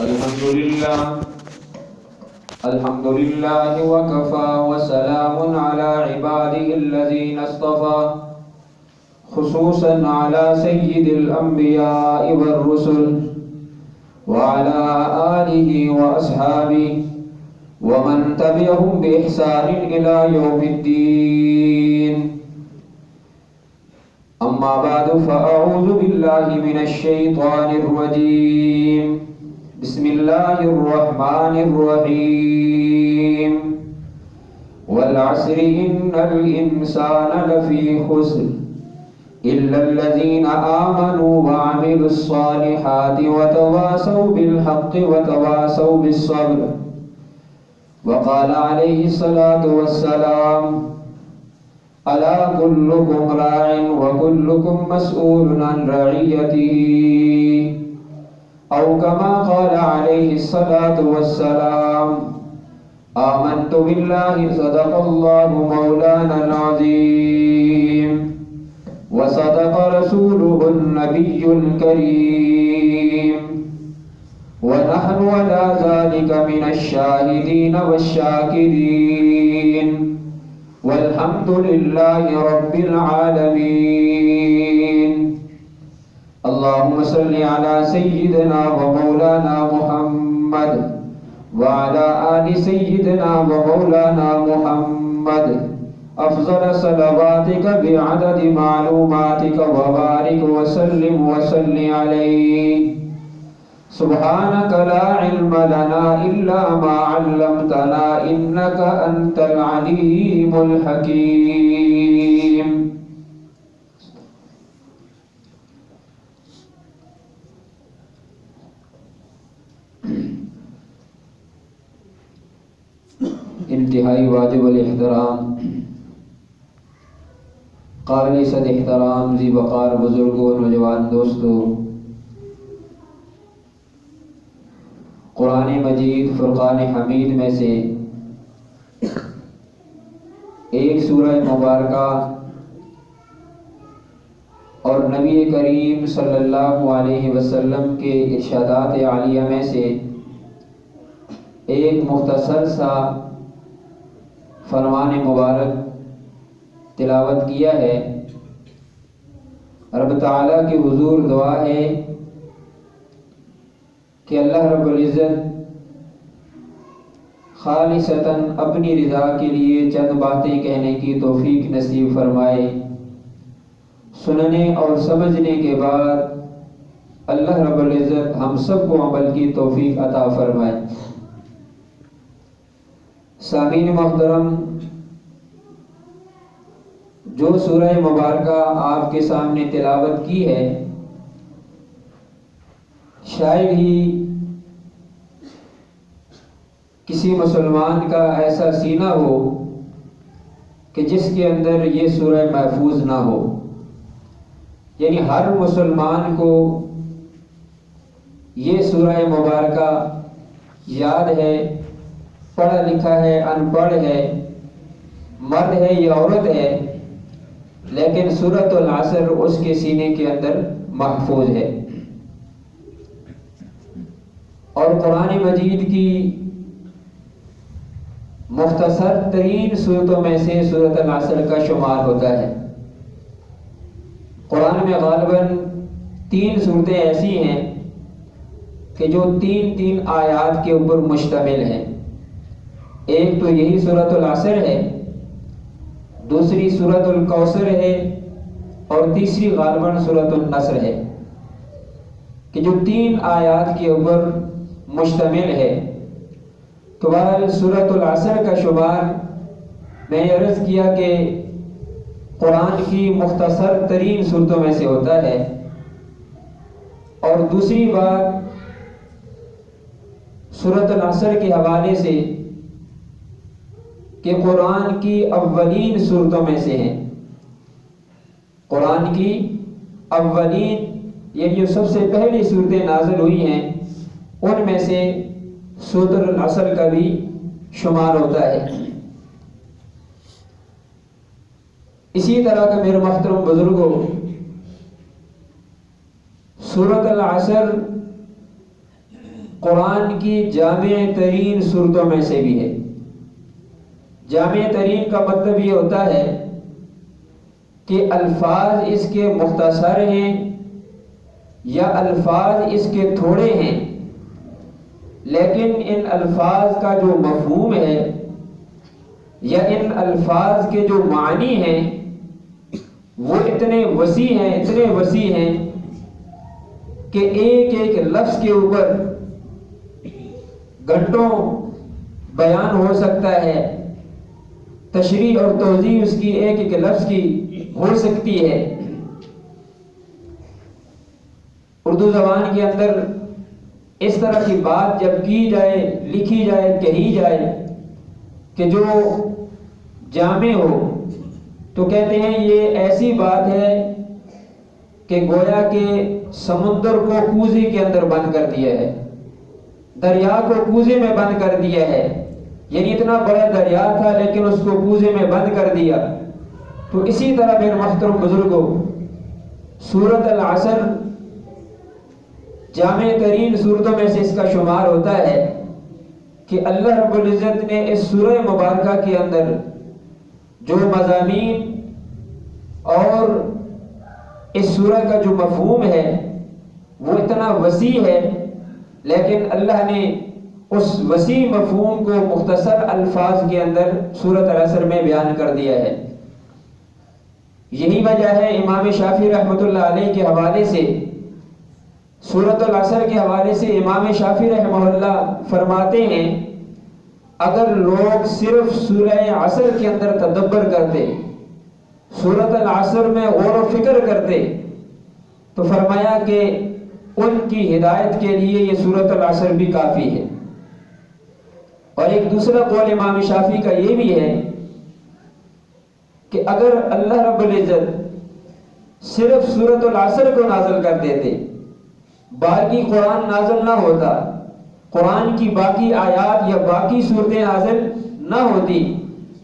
الحمد لله وكفى وسلام على عباده الذين اصطفى خصوصا على سيد الأنبياء والرسل وعلى آله وأصحابه ومن تبعهم بإحسان إلى يوم الدين. أما بعد فأعوذ بالله من الشيطان الرجيم. بسم الله الرحمن الرحيم. والعصر إن الإنسان لفي خسر إلا الذين آمنوا وعملوا الصالحات وتواصوا بالحق وتواصوا بالصبر. وقال عليه الصلاة والسلام: ألا كلكم راع وكلكم مسؤول عن رعيته، أو كما قال عليه الصلاة والسلام: آمنت بالله صدق الله مولانا العظيم وصدق رسوله النبي الكريم ونحن على ذلك من الشاهدين والشاكرين والحمد لله رب العالمين. اللهم صل على سيدنا ومولانا محمد وعلى آل سيدنا ومولانا محمد أفضل صلواتك بعدد معلوماتك وبارك وسلم وصل عليه. سبحانك لا علم لنا إلا ما علمتنا إنك أنت العليم الحكيم. انتہائی واجب الاحترام قابل صد احترام ذی وقار بزرگوں نوجوان دوستوں، قرآن مجید فرقان حمید میں سے ایک سورہ مبارکہ اور نبی کریم صلی اللہ علیہ وسلم کے ارشادات عالیہ میں سے ایک مختصر سا فرمان مبارک تلاوت کیا ہے. رب تعالیٰ کی حضور دعا ہے کہ اللہ رب العزت خالصتاً اپنی رضا کے لیے چند باتیں کہنے کی توفیق نصیب فرمائے. سننے اور سمجھنے کے بعد اللہ رب العزت ہم سب کو عمل کی توفیق عطا فرمائے. سامعین محترم، جو سورہ مبارکہ آپ کے سامنے تلاوت کی ہے، شاید ہی کسی مسلمان کا ایسا سینہ ہو کہ جس کے اندر یہ سورہ محفوظ نہ ہو. یعنی ہر مسلمان کو یہ سورہ مبارکہ یاد ہے، پڑھا لکھا ہے، ان پڑھ ہے، مرد ہے یا عورت ہے، لیکن سورۃ العصر اس کے سینے کے اندر محفوظ ہے. اور قرآن مجید کی مختصر ترین صورتوں میں سے سورۃ العصر کا شمار ہوتا ہے. قرآن میں غالباً 3 صورتیں ایسی ہیں کہ جو 3 آیات کے اوپر مشتمل ہیں. ایک تو یہی سورۃ العصر ہے، دوسری سورۃ الکوثر ہے، اور تیسری غالباً سورۃ النصر ہے، کہ جو 3 آیات کے اوپر مشتمل ہے. تو بہرحال سورۃ العصر کا شمار میں نے عرض کیا کہ قرآن کی مختصر ترین صورتوں میں سے ہوتا ہے. اور دوسری بات سورۃ العصر کے حوالے سے کہ قرآن کی اولین صورتوں میں سے ہیں. قرآن کی اولین یعنی جو سب سے پہلی صورتیں نازل ہوئی ہیں ان میں سے سورۃ العصر کا بھی شمار ہوتا ہے. اسی طرح کا میرے محترم بزرگوں، سورۃ العصر قرآن کی جامع ترین صورتوں میں سے بھی ہے۔ جامع ترین کا مطلب یہ ہوتا ہے کہ الفاظ اس کے مختصر ہیں یا الفاظ اس کے تھوڑے ہیں، لیکن ان الفاظ کا جو مفہوم ہے یا ان الفاظ کے جو معنی ہیں وہ اتنے وسیع ہیں کہ ایک ایک لفظ کے اوپر گھنٹوں بیان ہو سکتا ہے، تشریح اور توضیح اس کی ایک ایک لفظ کی ہو سکتی ہے۔ اردو زبان کے اندر اس طرح کی بات جب کی جائے، لکھی جائے، کہی جائے کہ جو جامع ہو، تو کہتے ہیں یہ ایسی بات ہے کہ گویا کہ سمندر کو کوزے کے اندر بند کر دیا ہے، دریا کو کوزے میں بند کر دیا ہے، یعنی اتنا بڑا دریا تھا لیکن اس کو کوزے میں بند کر دیا۔ تو اسی طرح میرے محترم بزرگوں، سورۃ العصر جامع ترین صورتوں میں سے اس کا شمار ہوتا ہے کہ اللہ رب العزت نے اس سورہ مبارکہ کے اندر جو مضامین اور اس سورہ کا جو مفہوم ہے وہ اتنا وسیع ہے، لیکن اللہ نے اس وسیع مفہوم کو مختصر الفاظ کے اندر سورۃ العصر میں بیان کر دیا ہے۔ یہی وجہ ہے امام شافعی رحمۃ اللہ علیہ کے حوالے سے، سورۃ العصر کے حوالے سے امام شافعی رحمہ اللہ فرماتے ہیں اگر لوگ صرف سورہ عصر کے اندر تدبر کرتے، سورۃ العصر میں غور و فکر کرتے، تو فرمایا کہ ان کی ہدایت کے لیے یہ سورۃ العصر بھی کافی ہے۔ اور ایک دوسرا قول امام شافعی کا یہ بھی ہے کہ اگر اللہ رب العزت صرف سورۃ العصر کو نازل کر دیتے، باقی قرآن نازل نہ ہوتا، قرآن کی باقی آیات یا باقی صورتیں نازل نہ ہوتی،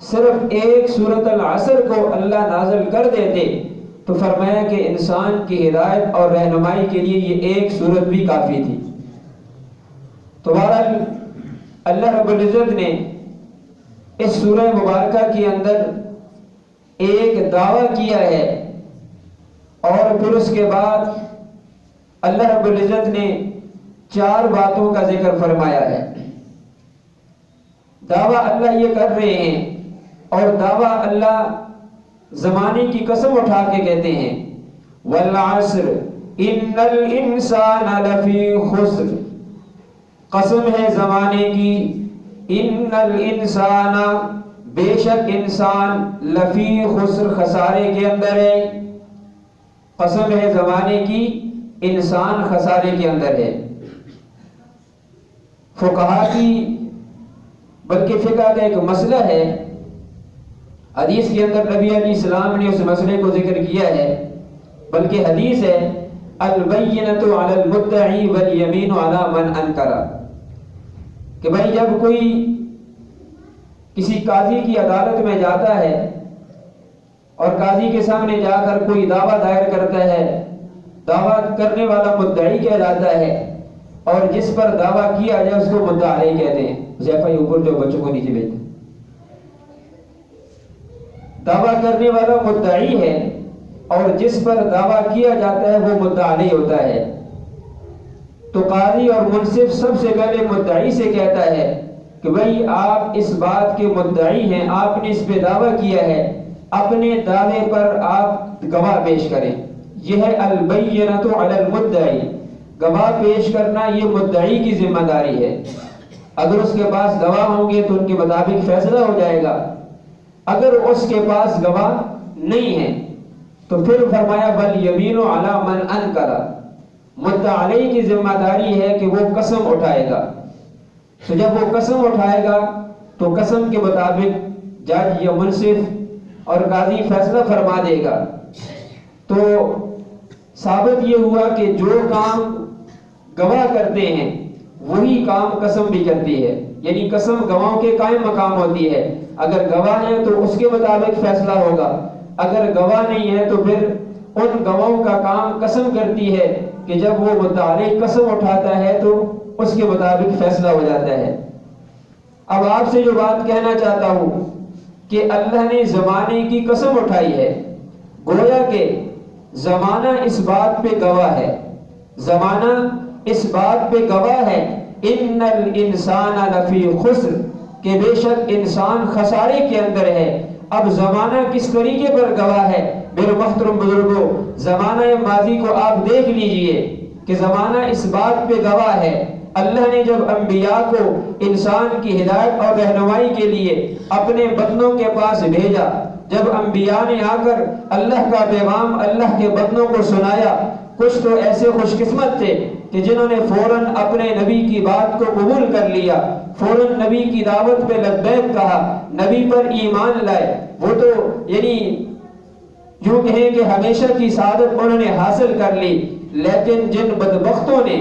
صرف ایک سورۃ العصر کو اللہ نازل کر دیتے، تو فرمایا کہ انسان کی ہدایت اور رہنمائی کے لیے یہ ایک سورت بھی کافی تھی۔ تو بہرحال اللہ رب العزت نے اس سورہ مبارکہ کے اندر ایک دعویٰ کیا ہے، اور پھر اس کے بعد اللہ رب العزت نے 4 باتوں کا ذکر فرمایا ہے۔ دعویٰ اللہ یہ کر رہے ہیں، اور دعویٰ اللہ زمانے کی قسم اٹھا کے کہتے ہیں والعصر ان الانسان لفی خسر، قسم ہے زمانے کی، ان الانسان بے شک انسان لفی خسر خسارے کے اندر ہے، قسم ہے زمانے کی انسان خسارے کے اندر ہے۔ فقہا کی بلکہ فقہ کا ایک مسئلہ ہے، حدیث کے اندر نبی علیہ السلام نے اس مسئلے کو ذکر کیا ہے، بلکہ حدیث ہے البینۃ علی المدعی والیمین علی من انکر، کہ بھائی جب کوئی کسی قاضی کی عدالت میں جاتا ہے اور قاضی کے سامنے جا کر کوئی دعویٰ دائر کرتا ہے، دعویٰ کرنے والا مدعی کہلاتا ہے، اور جس پر دعویٰ کیا جائے اس کو مدعا علیہ کہتے ہیں۔ حذیفہ اوپر جو بچوں کو نیچے بھیجتے، دعویٰ کرنے والا مدعی ہے اور جس پر دعویٰ کیا جاتا ہے وہ مدعا علیہ ہوتا ہے۔ تو قاضی اور منصف سب سے پہلے مدعی سے کہتا ہے کہ بھئی آپ اس بات کے مدعی ہیں، آپ نے اس پہ دعویٰ کیا ہے، اپنے دعوے پر آپ گواہ پیش کریں۔ یہ ہے البینۃ علی المدعی، گواہ پیش کرنا یہ مدعی کی ذمہ داری ہے۔ اگر اس کے پاس گواہ ہوں گے تو ان کے مطابق فیصلہ ہو جائے گا، اگر اس کے پاس گواہ نہیں ہے تو پھر فرمایا والیمین علی من انکر، مدعا علیہ کی ذمہ داری ہے کہ وہ قسم اٹھائے گا۔ تو جب وہ قسم اٹھائے گا تو قسم کے مطابق جج یا منصف اور قاضی فیصلہ فرما دے گا۔ تو ثابت یہ ہوا کہ جو کام گواہ کرتے ہیں وہی کام قسم بھی کرتی ہے، یعنی قسم گواہوں کے قائم مقام ہوتی ہے۔ اگر گواہ ہے تو اس کے مطابق فیصلہ ہوگا، اگر گواہ نہیں ہے تو پھر ان گواہوں کا کام قسم کرتی ہے کہ جب وہ مدعا علیہ قسم اٹھاتا ہے تو اس کے مطابق فیصلہ ہو جاتا ہے۔ اب آپ سے جو بات کہنا چاہتا ہوں کہ اللہ نے زمانے کی قسم اٹھائی ہے، گویا کہ زمانہ اس بات پہ گواہ ہے، زمانہ اس بات پہ گواہ ہے ان الانسان لفی خسر، کہ بے شک انسان خسارے کے اندر ہے۔ اب زمانہ کس طریقے پر گواہ ہے؟ میرے محترم بزرگوں، زمانہ ماضی کو آپ دیکھ لیجئے کہ زمانہ اس بات پہ گواہ ہے، اللہ نے جب انبیاء کو انسان کی ہدایت اور رہنمائی کے لیے اپنے بندوں کے پاس بھیجا، جب انبیاء نے آ کر اللہ کا پیغام اللہ کے بندوں کو سنایا، کچھ تو ایسے خوش قسمت تھے کہ جنہوں نے فوراً اپنے نبی کی بات کو قبول کر لیا، فوراً نبی کی دعوت پہ لبیک کہا، نبی پر ایمان لائے، وہ تو یعنی یوں کہیں کہ ہمیشہ کی سعادت انہوں نے حاصل کر لی۔ لیکن جن بدبختوں نے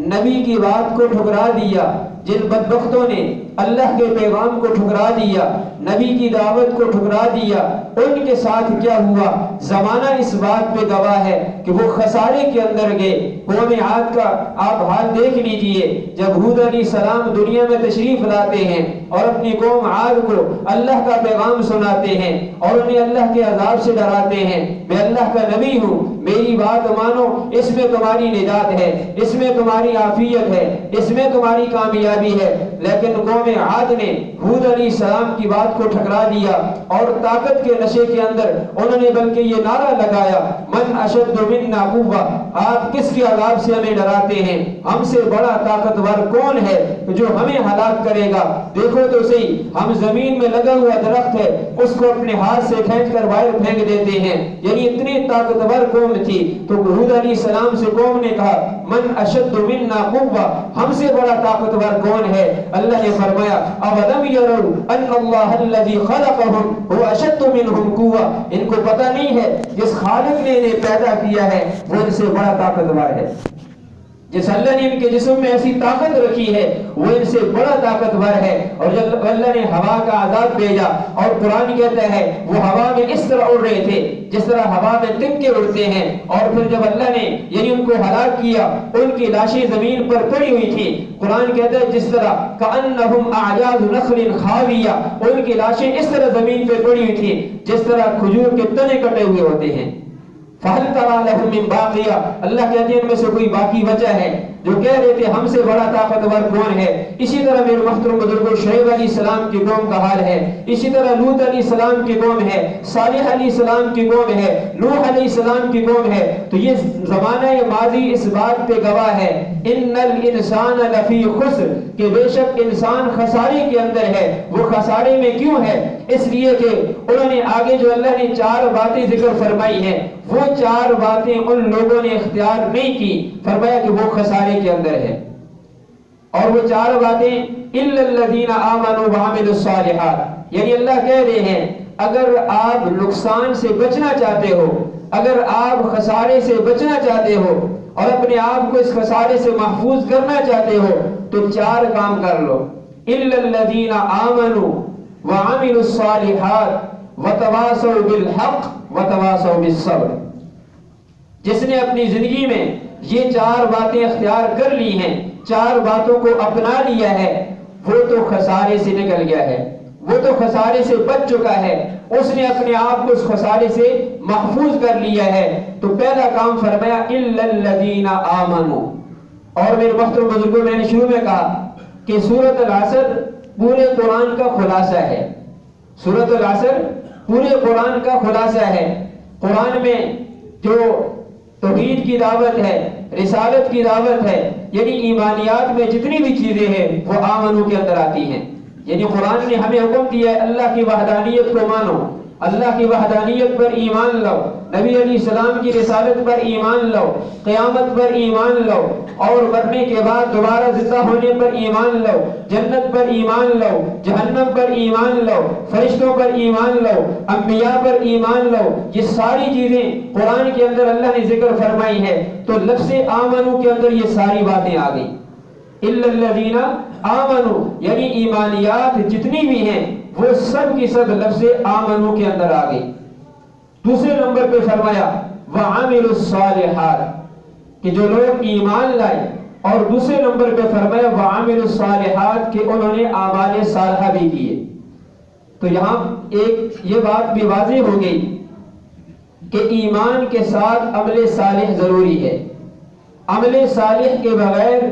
نبی کی بات کو ٹھکرا دیا، جن بدبختوں نے اللہ کے پیغام کو ٹھکرا دیا، نبی کی دعوت کو ٹھکرا دیا، ان کے ساتھ کیا ہوا؟ زمانہ اس بات پہ گواہ ہے کہ وہ خسارے کے اندر گئے۔ قوم عاد کا آپ حال دیکھ لیجئے، جب ہود علیہ السلام دنیا میں تشریف لاتے ہیں اور اپنی قوم عاد کو اللہ کا پیغام سناتے ہیں اور انہیں اللہ کے عذاب سے ڈراتے ہیں، میں اللہ کا نبی ہوں، میری بات مانو، اس میں تمہاری نجات ہے، اس میں تمہاری عافیت ہے، اس میں تمہاری کامیابی ہے۔ لیکن قوم عاد نے ہود علیہ السلام کی بات کو ٹھکرا دیا اور طاقت کے نشے کے اندر انہوں نے بلکہ یہ نعرہ لگایا، من اشد منا قوہ، آپ کس کے عذاب سے ہمیں ڈراتے ہیں؟ ہم سے بڑا طاقتور کون ہے جو ہمیں ہلاک کرے گا؟ دیکھو تو صحیح، ہم زمین میں لگا ہوا درخت ہے اس کو اپنے ہاتھ سے کھینچ کر باہر پھینک دیتے ہیں، یعنی اتنی طاقتور قوم تھی۔ تو ہود علیہ السلام سے قوم نے کہا من اشد منا قوہ، ہم سے بڑا طاقتور کون ہے؟ اللہ نے فرمایا اولم یروا ان اللہ الذی خلقهم هو اشد منهم قوہ، ان کو پتہ نہیں ہے جس خالق نے انہیں پیدا کیا ہے وہ ان سے بڑا طاقتور ہے، جس اللہ نے ان کے جسم میں ایسی طاقت رکھی ہے وہ ان سے بڑا طاقتور ہے۔ اور جب اللہ نے ہوا کا عذاب بھیجا، اور قرآن کہتا ہے وہ ہوا میں اس طرح اڑ رہے تھے جس طرح ہوا میں تنکے اڑتے ہیں، اور پھر جب اللہ نے یعنی ان کو ہلاک کیا، ان کی لاشیں زمین پر پڑی ہوئی تھی، قرآن کہتا ہے جس طرح کأنہم اعجاز نخل خاویہ، ان کی لاشیں اس طرح زمین پہ پڑی ہوئی تھی جس طرح کھجور کے تنے کٹے ہوئے ہوتے ہیں۔ فَهَلْ تَرَى لَهُم مِّن بَاقِيَةٍ، اللہ کہتے ہیں ان میں سے کوئی باقی بچا ہے جو کہہ رہے تھے ہم سے بڑا طاقتور کون ہے؟ اسی طرح میرے محترم بزرگوں، شعیب علیہ السلام کی قوم کا حال ہے، اسی طرح لوط علیہ السلام کی قوم ہے، صالح علیہ السلام کی قوم ہے، نوح علیہ السلام کی قوم ہے۔ تو یہ زمانہ ماضی اس بات پہ گواہ ہے ان الانسان لفی خسر، کہ بے شک انسان خسارے کے اندر ہے۔ وہ خسارے میں کیوں ہے؟ اس لیے کہ انہوں نے آگے جو اللہ نے 4 باتیں ذکر فرمائی ہیں، وہ 4 باتیں ان لوگوں نے اختیار نہیں کی، فرمایا کہ وہ خسارے کے اندر ہے۔ اور وہ 4 باتیں الا الذین آمنوا وعملوا الصالحات، یعنی اللہ کہہ رہے ہیں اگر آپ نقصان سے بچنا چاہتے ہو، اگر آپ خسارے سے بچنا چاہتے ہو اور اپنے آپ کو اس خسارے سے محفوظ کرنا چاہتے ہو تو 4 کام کر لو، الا الذین آمنوا وعملوا الصالحات وتواصوا بالحق وتواصوا بالصبر۔ جس نے اپنی زندگی میں یہ 4 باتیں اختیار کر لی ہیں، 4 باتوں کو اپنا لیا ہے، وہ تو خسارے سے نکل گیا ہے، وہ تو خسارے سے بچ چکا ہے، اس نے اپنے آپ کو اس خسارے سے محفوظ کر لیا ہے۔ تو پہلا کام فرمایا الا الذین آمنوا۔ اور میرے محترم بزرگوں، میں نے شروع میں کہا کہ سورۃ العصر پورے قرآن کا خلاصہ ہے، سورۃ العصر پورے قرآن کا خلاصہ ہے۔ قرآن میں جو توحید کی دعوت ہے، رسالت کی دعوت ہے، یعنی ایمانیات میں جتنی بھی چیزیں ہیں وہ آمنو کے اندر آتی ہیں۔ یعنی قرآن نے ہمیں حکم دیا ہے اللہ کی وحدانیت کو مانو، اللہ کی وحدانیت پر ایمان لاؤ، نبی علیہ السلام کی رسالت پر ایمان لاؤ، قیامت پر ایمان لاؤ، اور مرنے کے بعد دوبارہ زندہ ہونے پر ایمان لاؤ، جنت پر ایمان لاؤ، جہنم پر ایمان لاؤ، فرشتوں پر ایمان لاؤ، انبیاء پر ایمان لاؤ۔ یہ ساری چیزیں قرآن کے اندر اللہ نے ذکر فرمائی ہے، تو لفظ آمنو کے اندر یہ ساری باتیں آ گئی۔ الا الذین آمنوا، یعنی ایمانیات جتنی بھی ہیں وہ سب کی سب لفظ آمنو کے اندر آ گئی۔ دوسرے نمبر پہ فرمایا وعملوا الصالحات، کہ جو لوگ ایمان لائے اور دوسرے نمبر پہ فرمایا وعاملوا الصالحات کہ انہوں نے اعمال صالحہ بھی کیے۔ تو یہاں ایک یہ بات بھی واضح ہو گئی کہ ایمان کے ساتھ عمل صالح ضروری ہے۔ عمل صالح کے بغیر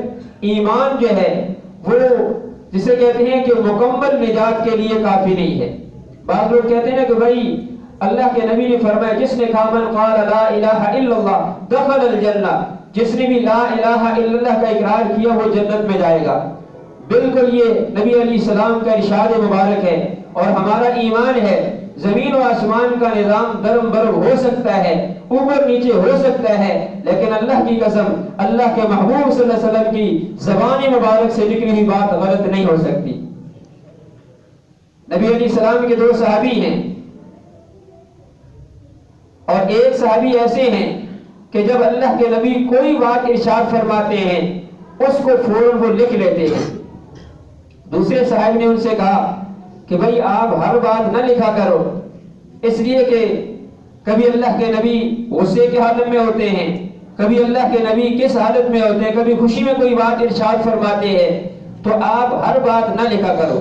ایمان جو ہے وہ جسے کہتے ہیں کہ مکمل نجات کے لیے کافی نہیں ہے۔ بعض لوگ کہتے ہیں کہ بھائی اللہ کے نبی نے فرمایا جس نے کہا من قال لا الہ الا اللہ دخل الجنہ، جس نے بھی لا الہ الا اللہ کا اقرار کیا وہ جنت میں جائے گا۔ بالکل یہ نبی علیہ السلام کا ارشاد مبارک ہے اور ہمارا ایمان ہے۔ زمین و آسمان کا نظام درم برم ہو سکتا ہے، اوپر نیچے ہو سکتا ہے، لیکن اللہ کی قسم اللہ کے محبوب صلی اللہ علیہ وسلم کی زبان مبارک سے نکلی ہوئی بات غلط نہیں ہو سکتی۔ نبی علیہ السلام کے دو صحابی ہیں اور ایک صحابی ایسے ہیں کہ جب اللہ کے نبی کوئی بات ارشاد فرماتے ہیں اس کو فوراً وہ لکھ لیتے ہیں۔ دوسرے صاحب نے ان سے کہا کہ بھائی آپ ہر بات نہ لکھا کرو، اس لیے کہ کبھی اللہ کے نبی غصے کی حالت میں ہوتے ہیں، کبھی اللہ کے نبی کس حالت میں ہوتے ہیں، کبھی خوشی میں کوئی بات ارشاد فرماتے ہیں، تو آپ ہر بات نہ لکھا کرو۔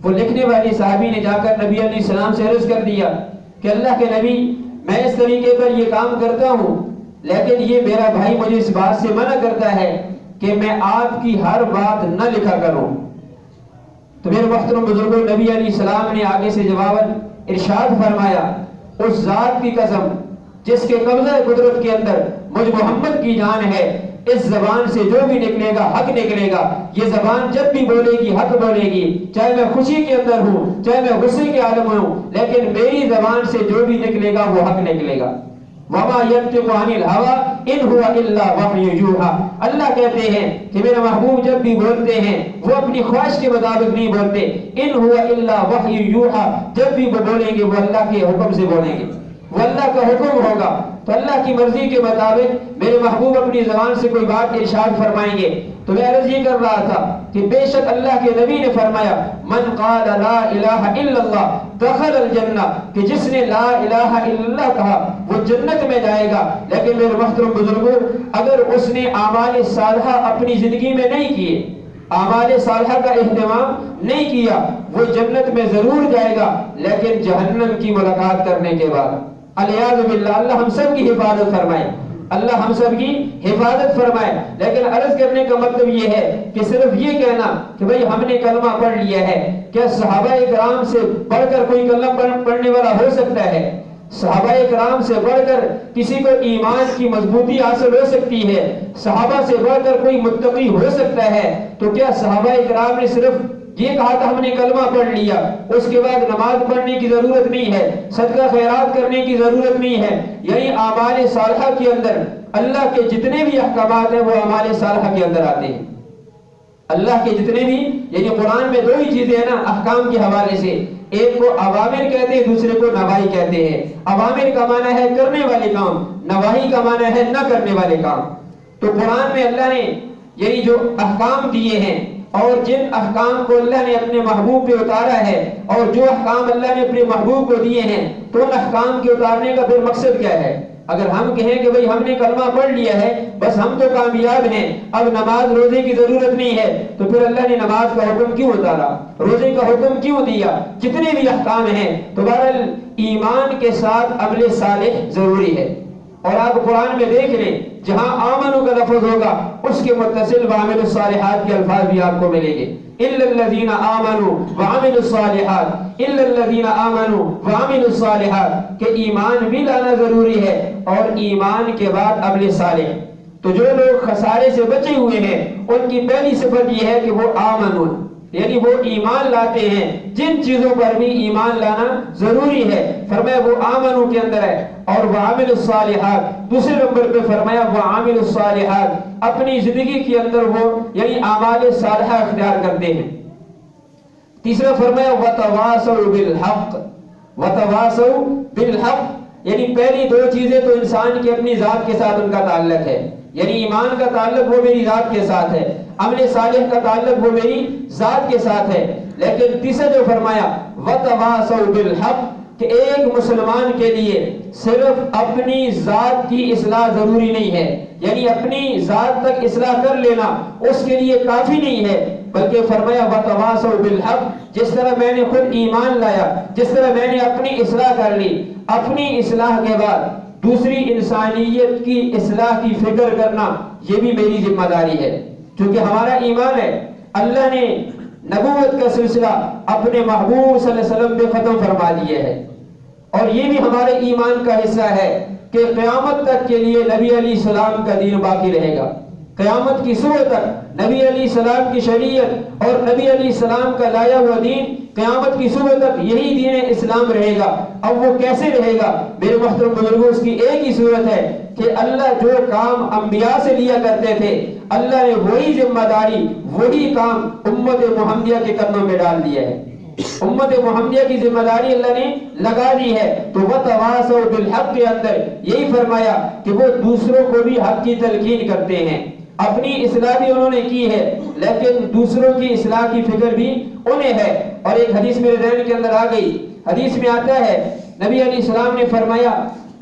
وہ لکھنے والی صحابی نے جا کر نبی علیہ السلام سے عرض کر دیا کہ اللہ کے نبی میں اس طریقے پر یہ کام کرتا ہوں، لیکن یہ میرا بھائی مجھے اس بات سے منع کرتا ہے کہ میں آپ کی ہر بات نہ لکھا کروں۔ تو میرے محترم بزرگوں، نبی علیہ السلام نے آگے سے جواب ارشاد فرمایا اس ذات کی قسم جس کے قبضہ قدرت کے اندر مجھ محمد کی جان ہے، اس زبان سے جو بھی نکلے گا حق نکلے گا۔ یہ زبان جب بھی بولے گی حق بولے گی، چاہے میں خوشی کے اندر ہوں چاہے میں غصے کے عالم میں ہوں، لیکن میری زبان سے جو بھی نکلے گا وہ حق نکلے گا۔ وما ينطق عن الهوى ان هو الا وحی یوحى۔ اللہ کہتے ہیں کہ میرا محبوب جب بھی بولتے ہیں وہ اپنی خواہش کے مطابق نہیں بولتے، ان هو الا وحی یوحى، جب بھی وہ بولیں گے وہ اللہ کے حکم سے بولیں گے، وہ اللہ کا حکم ہوگا۔ تو اللہ کی مرضی کے مطابق میرے محبوب اپنی زبان سے کوئی بات ارشاد فرمائیں گے۔ تو میں عرض یہ کر رہا تھا کہ بے شک اللہ کے نبی نے فرمایا من قال لا الہ الا اللہ دخل الجنہ، کہ جس نے لا الہ الا اللہ کہا وہ جنت میں جائے گا۔ لیکن میرے محترم بزرگوں، اگر اس نے اعمال صالحہ اپنی زندگی میں نہیں کیے، اعمال صالحہ کا اہتمام نہیں کیا، وہ جنت میں ضرور جائے گا لیکن جہنم کی ملاقات کرنے کے بعد۔ الیاذ باللہ، اللہ ہم سب کی حفاظت فرمائے، اللہ ہم سب کی حفاظت فرمائے۔ لیکن عرض کرنے کا مطلب یہ ہے کہ صرف یہ کہنا کہ بھئی ہم نے کلمہ پڑھ لیا ہے، کیا صحابہ کرام سے بڑھ کر کوئی کلمہ پڑھنے والا ہو سکتا ہے؟ صحابہ کرام سے بڑھ کر کسی کو ایمان کی مضبوطی حاصل ہو سکتی ہے؟ صحابہ سے بڑھ کر کوئی متقی ہو سکتا ہے؟ تو کیا صحابہ کرام نے صرف یہ کہا تھا ہم نے کلمہ پڑھ لیا، اس کے بعد نماز پڑھنے کی ضرورت نہیں ہے، صدقہ خیرات کرنے کی ضرورت نہیں ہے؟ یعنی اعمال صالحہ کے اندر اللہ کے جتنے بھی احکامات ہیں وہ اعمال صالحہ کے اندر آتے ہیں۔ اللہ کے جتنے بھی، یعنی قرآن میں دو ہی چیزیں ہیں نا احکام کے حوالے سے، ایک کو اوامر کہتے ہیں، دوسرے کو نواہی کہتے ہیں۔ اوامر کا معنی ہے کرنے والے کام، نواہی کا معنی ہے نہ کرنے والے کام۔ تو قرآن میں اللہ نے یعنی جو احکام دیے ہیں اور جن احکام کو اللہ نے اپنے محبوب پہ اتارا ہے اور جو احکام اللہ نے اپنے محبوب کو دیے ہیں، تو ان احکام کے اتارنے کا پھر مقصد کیا ہے؟ اگر ہم کہیں کہ بھئی ہم نے کلمہ پڑھ لیا ہے بس ہم تو کامیاب ہیں، اب نماز روزے کی ضرورت نہیں ہے، تو پھر اللہ نے نماز کا حکم کیوں اتارا، روزے کا حکم کیوں دیا؟ جتنے بھی احکام ہیں تو بہرحال ایمان کے ساتھ عمل صالح ضروری ہے۔ اور آپ قرآن میں دیکھ لیں جہاں آمنو کا لفظ ہوگا اس کے متصل وعملوا الصالحات کے الفاظ بھی آپ کو ملیں گے، الا الذین آمنوا وعملوا الصالحات، الا الذین آمنوا وعملوا الصالحات، کہ ایمان بھی لانا ضروری ہے اور ایمان کے بعد عمل صالح۔ تو جو لوگ خسارے سے بچے ہوئے ہیں ان کی پہلی صفت یہ ہے کہ وہ آمنوا، یعنی وہ ایمان لاتے ہیں، جن چیزوں پر بھی ایمان لانا ضروری ہے فرمایا وہ آمنو کے اندر ہے۔ اور وعمل الصالحات دوسرے نمبر پہ فرمایا وعمل الصالحات، اپنی زندگی کے اندر وہ یعنی اعمال صالحہ اختیار کرتے ہیں۔ تیسرا فرمایا وتواصوا بالحق، وتواصوا بالحق، یعنی پہلی دو چیزیں تو انسان کی اپنی ذات کے ساتھ ان کا تعلق ہے، یعنی ایمان کا تعلق وہ میری ذات کے ساتھ ہے، عمل صالح کا تعلق وہ میری ذات کے ساتھ ہے۔ لیکن تیسرا جو فرمایا وتواصوا بالحق، کہ ایک مسلمان کے لیے صرف اپنی ذات کی اصلاح ضروری نہیں ہے، یعنی اپنی ذات تک اصلاح کر لینا اس کے لیے کافی نہیں ہے، بلکہ فرمایا وَتَوَاصَوْا بِالْحَقِّ، جس طرح میں نے خود ایمان لایا، جس طرح میں نے اپنی اصلاح کر لی، اپنی اصلاح کے بعد دوسری انسانیت کی اصلاح کی فکر کرنا یہ بھی میری ذمہ داری ہے، کیونکہ ہمارا ایمان ہے اللہ نے نبوت کا سلسلہ اپنے محبوب صلی اللہ علیہ وسلم پہ ختم فرما دیا ہے، اور یہ بھی ہمارے ایمان کا حصہ ہے کہ قیامت تک کے لیے نبی علیہ السلام کا دین باقی رہے گا، قیامت کی صبح تک نبی علیہ السلام کی شریعت اور نبی علیہ السلام کا لایا ہوا دین قیامت کی صبح تک یہی دین اسلام رہے گا۔ اب وہ کیسے رہے گا میرے محترم بزرگوں؟ اس کی ایک ہی صورت ہے کہ اللہ جو کام انبیاء سے لیا کرتے تھے اللہ نے وہی ذمہ داری وہی کام امت محمدیہ کے قدموں میں ڈال دیا ہے، امت محمدیہ کی ذمہ داری اللہ نے لگا دی ہے۔ تو وَتَوَاصَوْا بِالْحَقِّ کے اندر یہی فرمایا کہ وہ دوسروں کو بھی حق کی تلقین کرتے ہیں، اپنی اصلاح بھی انہوں نے کی ہے لیکن دوسروں کی اصلاح کی فکر بھی انہیں ہے۔ اور ایک حدیث میرے ذہن کے اندر آ گئی، حدیث میں آتا ہے نبی علیہ السلام نے فرمایا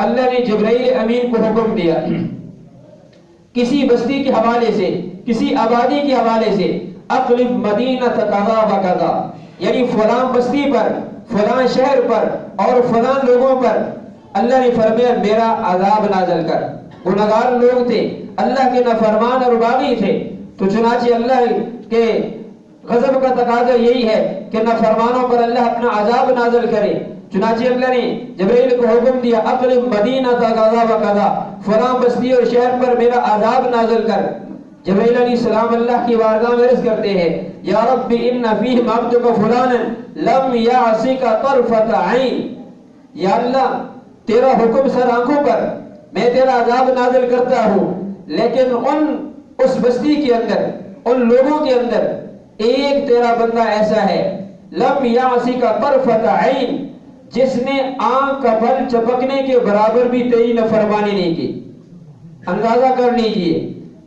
اللہ نے جبرائیل امین کو حکم دیا کسی بستی کے حوالے سے، کسی آبادی کے حوالے سے، اقلب مدینہ کذا و کذا، یعنی فلاں بستی پر، فلاں شہر پر اور فلاں لوگوں پر اللہ نے فرمایا میرا عذاب نازل کر۔ گناہگار لوگ تھے، اللہ کے نافرمان اور باغی تھے، تو چنانچہ اللہ کے غضب کا تقاضا یہی ہے کہ نافرمانوں پر اللہ اپنا عذاب نازل کرے۔ چنانچہ اللہ نے جبرائیل کو حکم دیا اقلب مدینہ کذا و کذا، فلاں بستی اور شہر پر میرا عذاب نازل کر۔ جبرائیل علیہ السلام اللہ کی بارگاہ میں عرض کرتے ہیں یا رب ان فیہم عبدک فلانا لم یعصک طرفۃ عین، یا اللہ تیرا حکم سر آنکھوں پر، میں تیرا عذاب نازل کرتا ہوں لیکن اس بستی کے اندر، ان لوگوں کے اندر ایک تیرا بندہ ایسا ہے لم یعصک طرفۃ عین، جس نے آنکھ کا بل چپکنے کے برابر بھی تیری نافرمانی نہیں کی۔ اندازہ کر لیجئے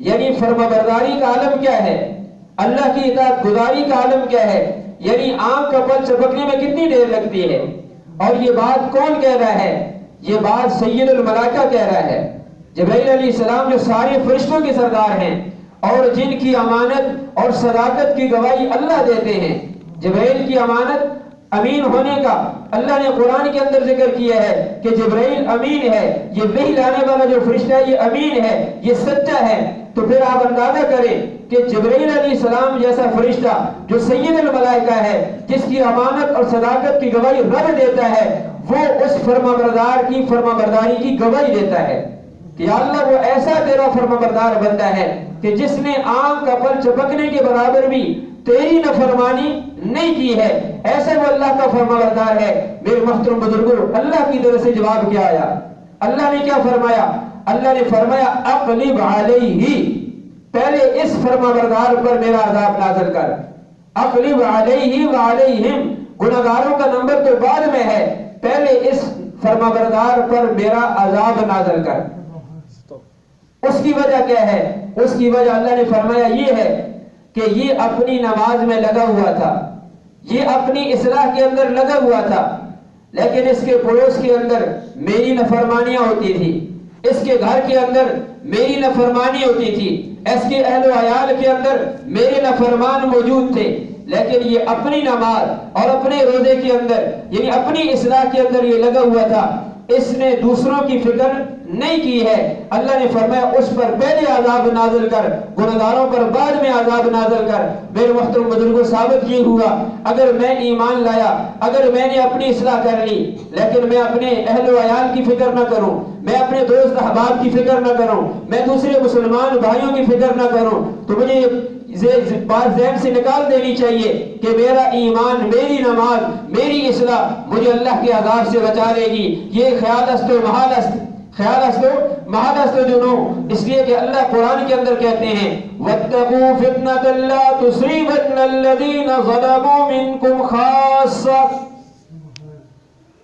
یعنی فرما برداری کا عالم کیا ہے، اللہ کی اطاعت گزاری کا عالم کیا ہے، یعنی آنکھ کا بل چپکنے میں کتنی دیر لگتی ہے۔ اور یہ بات کون کہہ رہا ہے؟ یہ بات سید الملائکہ کہہ رہا ہے، جبرائیل علیہ السلام جو سارے فرشتوں کے سردار ہیں اور جن کی امانت اور صداقت کی گواہی اللہ دیتے ہیں۔ جبرائیل کی امانت امین ہونے کا اللہ نے قرآن کے اندر ذکر کیا ہے کہ جبرائیل امین ہے، یہ وحی لانے والا جو فرشتہ ہے یہ امین ہے، یہ سچا ہے۔ تو پھر آپ اندازہ کریں کہ جبرائیل علیہ السلام جیسا فرشتہ جو سید الملائکہ ہے، جس کی امانت اور صداقت کی گواہی رب دیتا ہے، وہ اس فرمانبردار کی فرمانبرداری کی گواہی دیتا ہے کہ یا اللہ وہ ایسا تیرا فرمانبردار بندہ ہے کہ جس نے آنکھ کا بل چپکنے کے برابر بھی تیری نافرمانی نہیں کی ہے، ایسے وہ اللہ کا فرمانبردار ہے۔ میرے محترم بزرگوں، اللہ کی طرف سے جواب کیا آیا؟ اللہ نے کیا فرمایا؟ اللہ نے فرمایا اقلب علیہ، پہلے اس فرمانبردار پر میرا عذاب نازل کر۔ اقلب علیہ وعلیہم، گناہگاروں کا نمبر تو بعد میں ہے، پہلے اس فرمانبردار پر میرا عذاب نازل کر۔ اس کی وجہ کیا ہے؟ اس کی وجہ اللہ نے فرمایا یہ ہے کہ یہ اپنی نماز میں لگا ہوا تھا، یہ اپنی اصلاح کے اندر لگا ہوا تھا، لیکن اس کے پڑوس کے اندر میری نافرمانیاں ہوتی تھی، اس کے گھر کے اندر میری نافرمانی ہوتی تھی، اس کے اہل و عیال کے اندر میرے نافرمان موجود تھے، لیکن یہ اپنی نماز اور اپنے روزے کے اندر یعنی اپنی اصلاح کے اندر یہ لگا ہوا تھا، اس نے دوسروں کی فکر نہیں کی ہے۔ اللہ نے فرمایا اس پر پہلے عذاب نازل کر، گناہگاروں پر بعد میں عذاب نازل کر۔ میرے محترم بزرگوں، ثابت یہ ہوا اگر میں ایمان لایا، اگر میں نے اپنی اصلاح کر لی لیکن میں اپنے اہل و عیال کی فکر نہ کروں، میں اپنے دوست احباب کی فکر نہ کروں، میں دوسرے مسلمان بھائیوں کی فکر نہ کروں، تو مجھے بات ذہن سے نکال دینی چاہیے کہ میرا ایمان، میری نماز، میری اصلاح مجھے اللہ کے عذاب سے بچا لے گی۔ یہ خیال است و محال است، خیال است و محال است جنوں، اس لیے کہ اللہ قرآن کے اندر کہتے ہیں وَاتَّقُوا فِتْنَةً لَا تُصِيبَنَّ الَّذِينَ ظَلَمُوا مِنْكُمْ خَاصَّةً،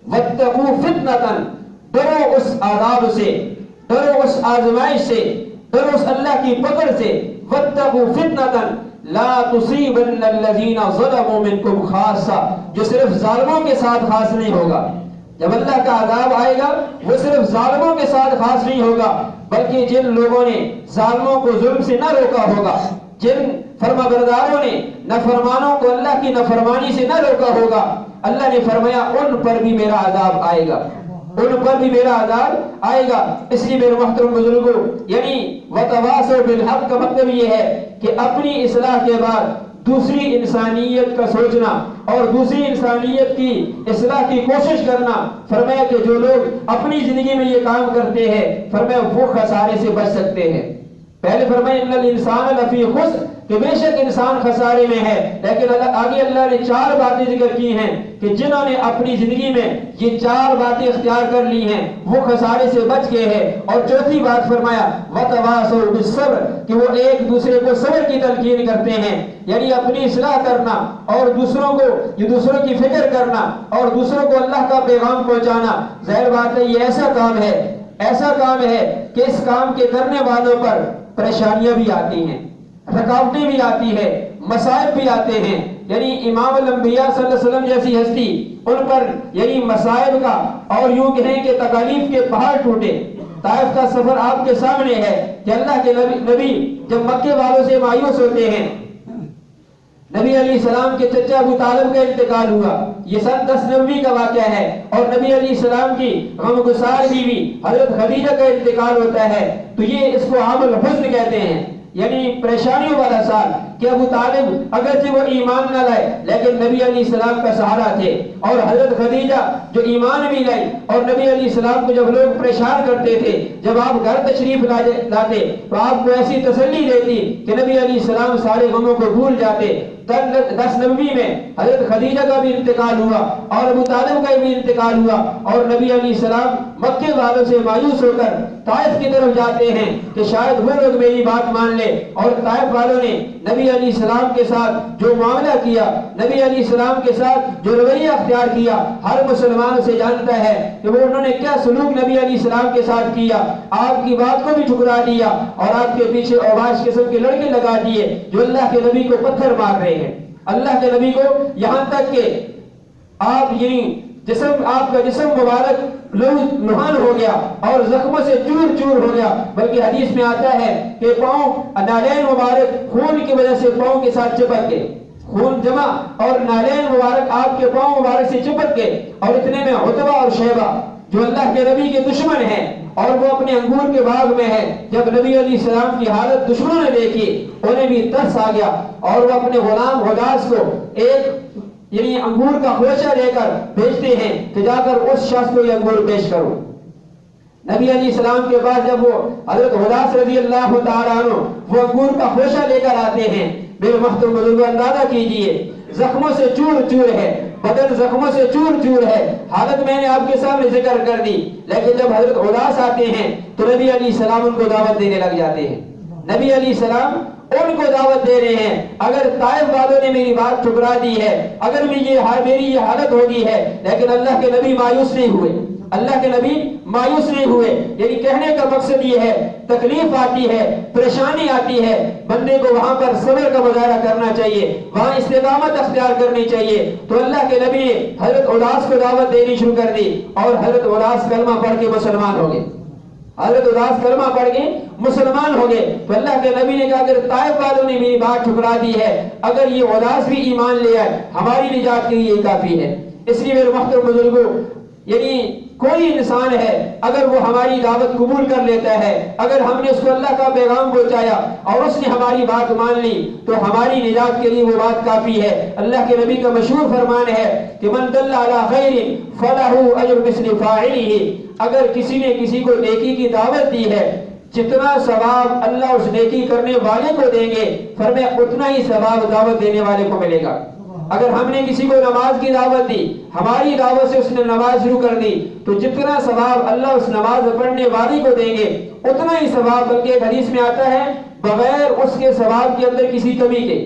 وَاتَّقُوا فِتْنَةً، ڈرو اس عذاب سے، ڈرو اس آزمائش سے، ڈرو اس اللہ کی پکڑ سے۔ وَاتَّقُوا فِتْنَةً لَا تُصِيبَنَّ الَّذِينَ ظَلَمُوا مِنْكُمْ خَاصَّةً، جو صرف ظالموں کے ساتھ خاص نہیں ہوگا، جب اللہ کا عذاب آئے گا وہ صرف ظالموں کے ساتھ خاص نہیں ہوگا، بلکہ جن لوگوں نے ظالموں کو ظلم سے نہ روکا ہوگا، جن فرما برداروں نے نافرمانوں کو اللہ کی نافرمانی سے نہ روکا ہوگا، اللہ نے فرمایا ان پر بھی میرا عذاب آئے گا، ان پر بھی میرا عذاب آئے گا۔ اس لیے میرے محترم بزرگوں، یعنی وتواصوا بالحق کا مطلب یہ ہے کہ اپنی اصلاح کے بعد دوسری انسانیت کا سوچنا اور دوسری انسانیت کی اصلاح کی کوشش کرنا۔ فرمایا کہ جو لوگ اپنی زندگی میں یہ کام کرتے ہیں، فرمایا وہ خسارے سے بچ سکتے ہیں۔ پہلے فرمایا ان الانسان لفی خسر، کہ بے شک انسان خسارے میں ہے، لیکن آگے اللہ نے 4 باتیں ذکر کی ہیں کہ جنہوں نے اپنی زندگی میں یہ 4 باتیں اختیار کر لی ہیں وہ خسارے سے بچ گئے ہیں۔ اور چوتھی بات فرمایا وتواصوا بالصبر، کہ وہ ایک دوسرے کو صبر کی تلقین کرتے ہیں، یعنی اپنی اصلاح کرنا اور دوسروں کی فکر کرنا اور دوسروں کو اللہ کا پیغام پہنچانا۔ ظاہر بات ہے یہ ایسا کام ہے کہ اس کام کے کرنے والوں پر پریشانیاں بھی آتی ہیں، رکاوٹیں بھی آتی ہیں، مسائب بھی آتے ہیں۔ یعنی امام الانبیاء صلی اللہ علیہ وسلم جیسی ہستی، ان پر یعنی مسائب کا اور یوں کہیں کہ تکالیف کے پہاڑ ٹوٹے۔ طائف کا سفر آپ کے سامنے ہے کہ اللہ کے نبی جب مکے والوں سے مایوس ہوتے ہیں، نبی علیہ السلام کے چچا ابو طالب کا انتقال ہوا، یہ سن 10 نبوی کا واقعہ ہے، اور نبی علیہ السلام کی غمگسار بیوی حضرت خدیجہ کا انتقال ہوتا ہے، تو یہ اس کو عام الحزن کہتے ہیں، یعنی پریشانیوں والا سال، کہ ابو طالب اگرچہ وہ ایمان نہ لائے لیکن نبی علیہ السلام کا سہارا تھے، اور حضرت خدیجہ جو ایمان بھی لائی، اور نبی علیہ السلام کو جب لوگ پریشان کرتے تھے، جب آپ گھر تشریف لاتے تو آپ کو ایسی تسلی دیتی کہ نبی علیہ السلام سارے غموں کو بھول جاتے۔ 10 نبوی میں حضرت خدیجہ کا بھی انتقال ہوا اور ابو طالب کا بھی انتقال ہوا، اور نبی علیہ السلام مکے والوں سے مایوس ہو کر طائف کی طرف جاتے ہیں کہ شاید وہ لوگ میری بات مان لے، اور طائف والوں نے نبی علیہ السلام کے ساتھ جو معاملہ کیا، نبی علیہ السلام کے ساتھ جو رویہ اختیار کیا، ہر مسلمان اسے جانتا ہے کہ وہ انہوں نے کیا سلوک نبی علیہ السلام کے ساتھ کیا۔ آپ کی بات کو بھی ٹھکرا دیا اور آپ کے پیچھے اوباش قسم کے لڑکے لگا دیے جو اللہ کے نبی کو پتھر مار رہے ہیں، اللہ کے نبی کو، یہاں تک کہ آپ کا جسم مبارک لہان ہو گیا اور زخموں سے چور چور ہو گیا، بلکہ حدیث میں آتا ہے کہ پاؤں نالین مبارک خون کی وجہ سے پاؤں کے ساتھ چپک گئے، خون جمع اور نالین مبارک آپ کے پاؤں مبارک سے چپک گئے، اور اتنے میں عتبہ اور شیبہ جو اللہ کے نبی کے دشمن ہیں اور وہ اپنے انگور کے باغ میں ہے، جب نبی علیہ السلام کی حالت دشمنوں نے دیکھی انہیں بھی ترس آ گیا، اور وہ اپنے غلام غداس کو ایک یعنی انگور کا خوشہ لے کر بھیجتے ہیں کہ جا کر اس شخص کو یہ انگور پیش کرو۔ نبی علیہ السلام کے پاس جب وہ حضرت غداس رضی اللہ تعالیٰ عنہ وہ انگور کا خوشہ لے کر آتے ہیں، میرے محترم بزرگوں اندازہ کیجئے زخموں سے چور چور ہے، بدن زخموں سے چور چور ہے، حالت میں نے آپ کے سامنے ذکر کر دی، لیکن جب حضرت غداس آتے ہیں تو نبی علیہ السلام ان کو دعوت دینے لگ جاتے ہیں۔ نبی علیہ السلام ان کو دعوت دے رہے ہیں، اگر طائف والوں نے میری بات ٹھکرا دی ہے، اگر میری یہ حالت ہوگی ہے، لیکن اللہ کے نبی مایوس نہیں ہوئے، اللہ کے نبی مایوس نہیں ہوئے۔ یعنی کہنے کا مقصد یہ ہے تکلیف آتی ہے، پریشانی آتی ہے، بندے کو وہاں پر صبر کا مظاہرہ کرنا چاہیے، وہاں استقامت اختیار کرنی چاہیے۔ تو اللہ کے نبی نے حضرت غداس کو دعوت دینی شروع کر دی اور حضرت غداس کلمہ پڑھ کے مسلمان ہو گئے، حضرت غداس کلمہ پڑھ کے مسلمان ہو گئے۔ تو اللہ کے نبی نے کہا اگر طائف والوں نے میری بات ٹھکرا دی ہے، اگر یہ غداس بھی ایمان لے آئے ہماری نجات کے لیے کافی ہے۔ اس لیے میرے محترم بزرگوں، یعنی کوئی انسان ہے اگر وہ ہماری دعوت قبول کر لیتا ہے، اگر ہم نے اس کو اللہ کا پیغام پہنچایا اور اس نے ہماری بات مان لی تو ہماری نجات کے لیے وہ بات کافی ہے۔ اللہ کے نبی کا مشہور فرمان ہے کہ من دل علی خیر فلہ اجر مثل فاعلہ، اگر کسی نے کسی کو نیکی کی دعوت دی ہے جتنا ثواب اللہ اس نیکی کرنے والے کو دیں گے، فرمایا اتنا ہی ثواب دعوت دینے والے کو ملے گا۔ اگر ہم نے کسی کو نماز کی دعوت دی، ہماری دعوت سے اس نے نماز شروع کر دی، تو جتنا ثواب اللہ اس نماز پڑھنے والی کو دیں گے اتنا ہی ثواب، بلکہ ایک حدیث میں آتا ہے بغیر اس کے ثواب کے اندر کسی کمی کے،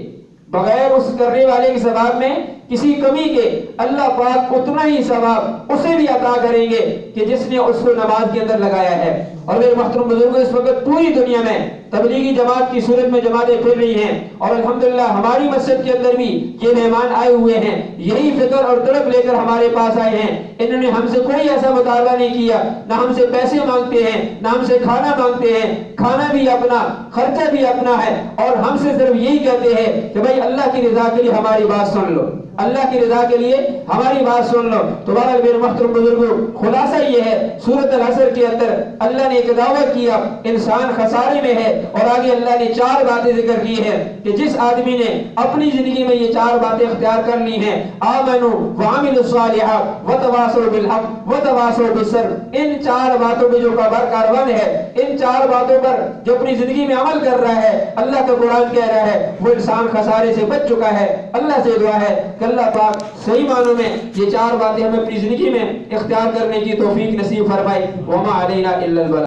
بغیر اس کرنے والے کے ثواب میں کسی کمی کے، اللہ پاک اتنا ہی ثواب اسے بھی عطا کریں گے کہ جس نے اس کو نماز کے اندر لگایا ہے۔ اور میرے محترم بزرگوں، اس وقت پوری دنیا میں تبلیغی جماعت کی صورت میں جماعتیں پھر رہی ہیں، اور الحمدللہ ہماری مسجد کے اندر بھی یہ مہمان آئے ہوئے ہیں، یہی فکر اور طلب لے کر ہمارے پاس آئے ہیں۔ انہوں نے ہم سے کوئی ایسا مطالبہ نہیں کیا، نہ ہم سے پیسے مانگتے ہیں، نہ ہم سے کھانا مانگتے ہیں، کھانا بھی اپنا، خرچہ بھی اپنا ہے، اور ہم سے صرف یہی کہتے ہیں کہ بھائی اللہ کی رضا کے لیے ہماری بات سن لو، اللہ کی رضا کے لیے ہماری بات سن لو۔ تو بہرحال میرے محترم بزرگوں، خلاصہ یہ ہے، سورۃ العصر کے اندر اللہ نے ایک دعویٰ کیا، انسان خسارے میں ہے، اور آگے اللہ نے 4 باتیں ذکر کی ہیں کہ جس آدمی نے اپنی زندگی میں یہ 4 باتیں اختیار کر لی ہیں، آمنوا وعملوا الصالحات وتواصوا بالحق وتواصوا بالصبر، ان 4 باتوں پہ جو کاربن ہے، ان 4 باتوں پر جو اپنی زندگی میں عمل کر رہا ہے، اللہ کا قرآن کہہ رہا ہے وہ انسان خسارے سے بچ چکا ہے۔ اللہ سے دعا ہے کہ اللہ پاک صحیح معنوں میں یہ 4 باتیں ہمیں اپنی زندگی میں اختیار کرنے کی توفیق نصیب فرمائے۔ وما علینا الا البلاغ۔